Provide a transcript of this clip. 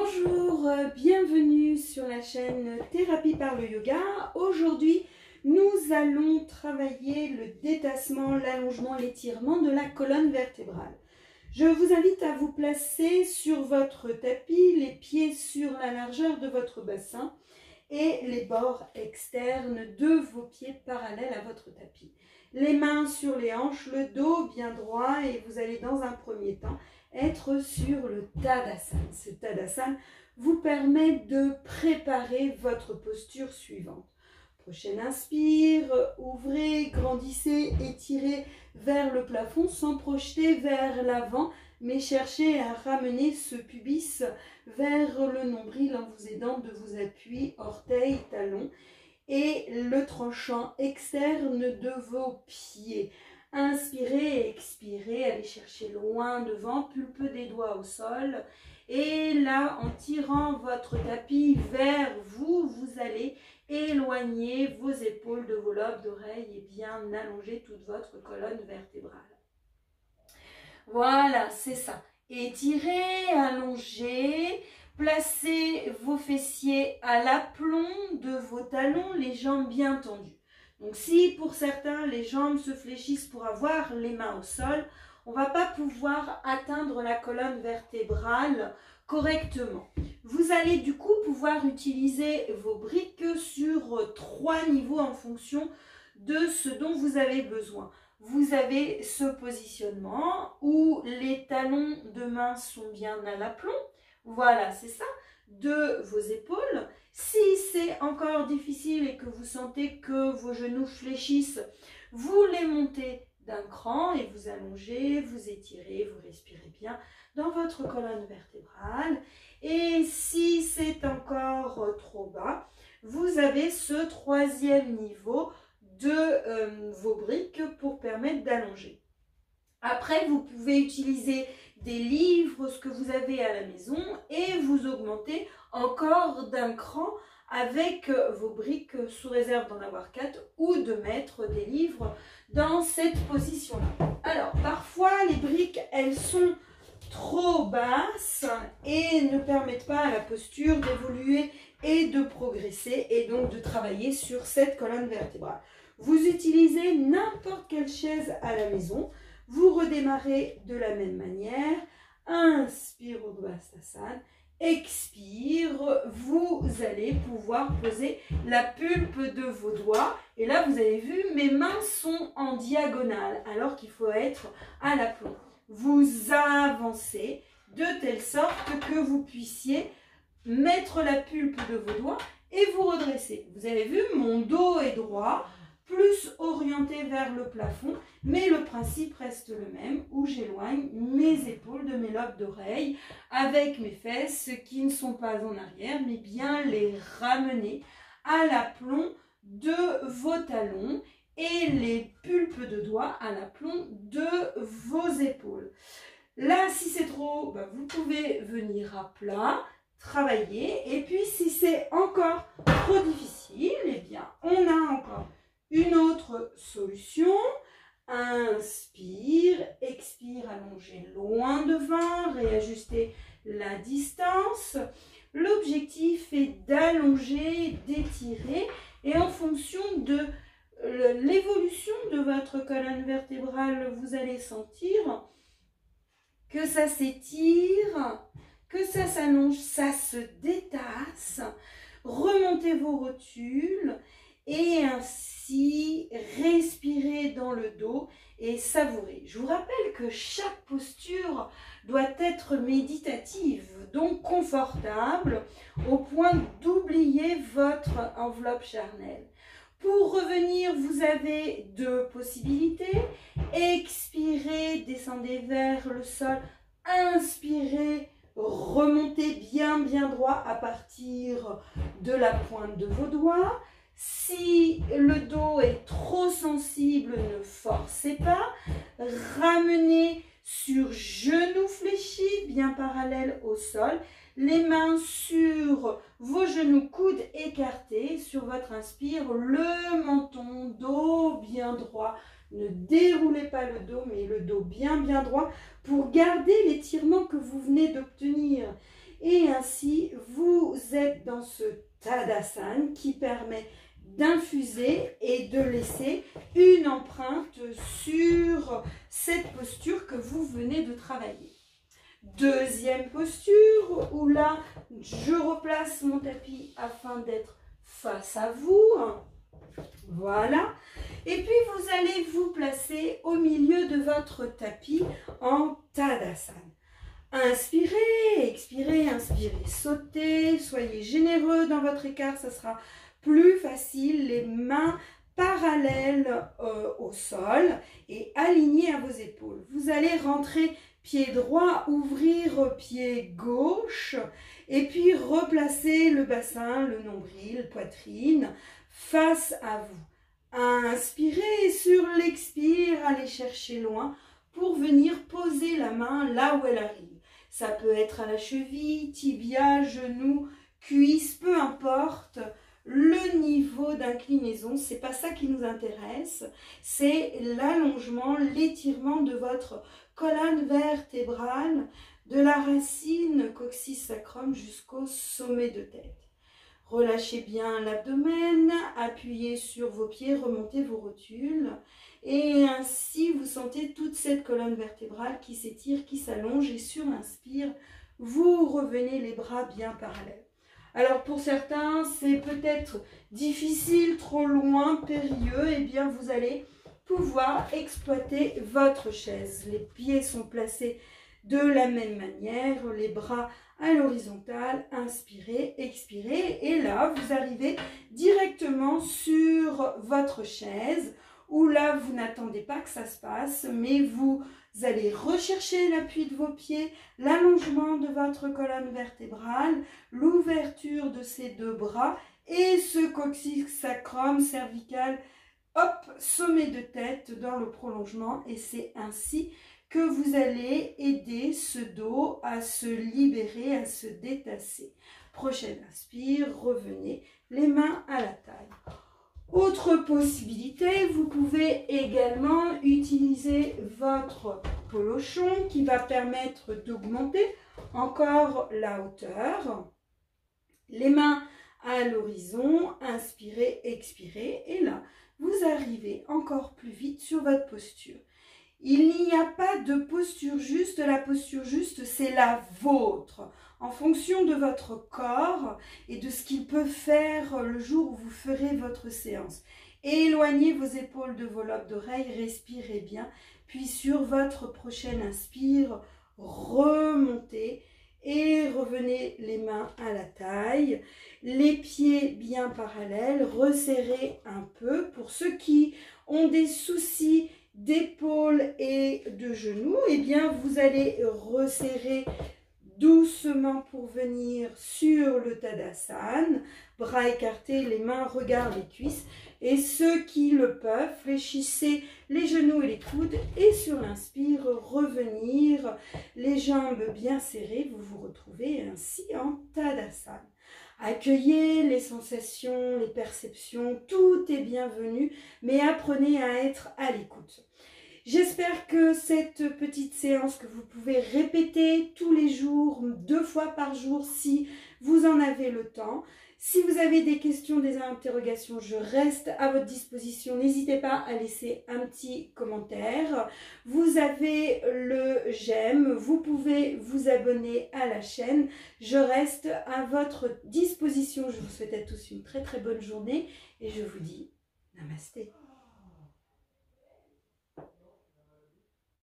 Bonjour, bienvenue sur la chaîne Thérapie par le Yoga. Aujourd'hui, nous allons travailler le détassement, l'allongement, l'étirement de la colonne vertébrale. Je vous invite à vous placer sur votre tapis, les pieds sur la largeur de votre bassin et les bords externes de vos pieds parallèles à votre tapis. Les mains sur les hanches, le dos bien droit et vous allez dans un premier temps être sur le Tadasana. Ce Tadasana vous permet de préparer votre posture suivante. Prochaine inspire, ouvrez, grandissez, étirez vers le plafond sans projeter vers l'avant, mais cherchez à ramener ce pubis vers le nombril en vous aidant de vos appuis, orteils, talons et le tranchant externe de vos pieds. Inspirez et expirez, allez chercher loin devant, pulpe des doigts au sol. Et là, en tirant votre tapis vers vous, vous allez éloigner vos épaules de vos lobes d'oreilles et bien allonger toute votre colonne vertébrale. Voilà, c'est ça. Étirez, allongez, placez vos fessiers à l'aplomb de vos talons, les jambes bien tendues. Donc si pour certains les jambes se fléchissent pour avoir les mains au sol, on ne va pas pouvoir atteindre la colonne vertébrale correctement. Vous allez du coup pouvoir utiliser vos briques sur 3 niveaux en fonction de ce dont vous avez besoin. Vous avez ce positionnement où les talons de main sont bien à l'aplomb. Voilà, c'est ça, de vos épaules. Si c'est encore difficile et que vous sentez que vos genoux fléchissent, vous les montez d'un cran et vous allongez, vous étirez, vous respirez bien dans votre colonne vertébrale. Et si c'est encore trop bas, vous avez ce 3e niveau de vos briques pour permettre d'allonger. Après, vous pouvez utiliser des livres, ce que vous avez à la maison, et vous augmenter encore d'un cran avec vos briques sous réserve d'en avoir 4 ou de mettre des livres dans cette position-là. Alors, parfois, les briques, elles sont trop basses et ne permettent pas à la posture d'évoluer et de progresser et donc de travailler sur cette colonne vertébrale. Vous utilisez n'importe quelle chaise à la maison. Vous redémarrez de la même manière. Inspire au Urdhvastasana. Expire. Vous allez pouvoir poser la pulpe de vos doigts. Et là, vous avez vu, mes mains sont en diagonale alors qu'il faut être à l'aplomb. Vous avancez de telle sorte que vous puissiez mettre la pulpe de vos doigts et vous redresser. Vous avez vu, mon dos est droit, plus orienté vers le plafond, mais le principe reste le même, où j'éloigne mes épaules de mes lobes d'oreilles avec mes fesses qui ne sont pas en arrière, mais bien les ramener à l'aplomb de vos talons et les pulpes de doigts à l'aplomb de vos épaules. Là, si c'est trop, vous pouvez venir à plat, travailler, et puis si c'est encore trop difficile, eh bien, on a encore une autre solution. Inspire, expire, allongez loin devant, réajustez la distance. L'objectif est d'allonger, d'étirer et en fonction de l'évolution de votre colonne vertébrale, vous allez sentir que ça s'étire, que ça s'allonge, ça se détasse. Remontez vos rotules et ainsi respirez dans le dos et savourez. Je vous rappelle que chaque posture doit être méditative, donc confortable, au point d'oublier votre enveloppe charnelle. Pour revenir, vous avez 2 possibilités. Expirez, descendez vers le sol. Inspirez, remontez bien droit à partir de la pointe de vos doigts. Si le dos est trop sensible, ne forcez pas. Ramenez sur genoux fléchis, bien parallèles au sol. Les mains sur vos genoux, coudes écartés. Sur votre inspire, le menton, dos bien droit. Ne déroulez pas le dos, mais le dos bien droit pour garder l'étirement que vous venez d'obtenir. et ainsi vous êtes dans ce Tadasana qui permet d'infuser et de laisser une empreinte sur cette posture que vous venez de travailler. Deuxième posture où là je replace mon tapis afin d'être face à vous. Voilà. Et puis vous allez vous placer au milieu de votre tapis en Tadasana. Inspirez, expirez, inspirez, sautez, soyez généreux dans votre écart, ça sera plus facile, les mains parallèles au sol et alignées à vos épaules. Vous allez rentrer pied droit, ouvrir pied gauche et puis replacer le bassin, le nombril, poitrine face à vous. Inspirez, sur l'expire, allez chercher loin pour venir poser la main là où elle arrive. Ça peut être à la cheville, tibia, genou, cuisse, peu importe. Le niveau d'inclinaison, c'est pas ça qui nous intéresse, c'est l'allongement, l'étirement de votre colonne vertébrale, de la racine coccyx sacrum jusqu'au sommet de tête. Relâchez bien l'abdomen, appuyez sur vos pieds, remontez vos rotules et ainsi vous sentez toute cette colonne vertébrale qui s'étire, qui s'allonge et sur l'inspire, vous revenez les bras bien parallèles. Alors pour certains, c'est peut-être difficile, trop loin, périlleux, et bien vous allez pouvoir exploiter votre chaise. Les pieds sont placés de la même manière, les bras à l'horizontale, inspirez, expirez, et là vous arrivez directement sur votre chaise, où là vous n'attendez pas que ça se passe, mais vous allez rechercher l'appui de vos pieds, l'allongement de votre colonne vertébrale, l'ouverture de ces deux bras et ce coccyx sacrum cervical, hop, sommet de tête dans le prolongement, et c'est ainsi que vous allez aider ce dos à se libérer, à se détasser. Prochaine inspire, revenez les mains à la taille. Autre possibilité, vous pouvez également utiliser votre polochon qui va permettre d'augmenter encore la hauteur. Les mains à l'horizon, inspirez, expirez, et là, vous arrivez encore plus vite sur votre posture. Il n'y a pas de posture juste, la posture juste, c'est la vôtre. En fonction de votre corps et de ce qu'il peut faire le jour où vous ferez votre séance. Éloignez vos épaules de vos lobes d'oreilles, respirez bien. Puis sur votre prochaine inspire, remontez et revenez les mains à la taille. Les pieds bien parallèles, resserrez un peu. Pour ceux qui ont des soucis d'épaules et de genoux, eh bien vous allez resserrer doucement pour venir sur le Tadasana, bras écartés, les mains regardent les cuisses, et ceux qui le peuvent, fléchissez les genoux et les coudes, et sur l'inspire, revenir, les jambes bien serrées, vous vous retrouvez ainsi en Tadasana. Accueillez les sensations, les perceptions, tout est bienvenu, mais apprenez à être à l'écoute. J'espère que cette petite séance que vous pouvez répéter tous les jours, 2 fois par jour si vous en avez le temps. Si vous avez des questions, des interrogations, je reste à votre disposition. N'hésitez pas à laisser un petit commentaire. Vous avez le j'aime, vous pouvez vous abonner à la chaîne. Je reste à votre disposition. Je vous souhaite à tous une très très bonne journée et je vous dis namasté.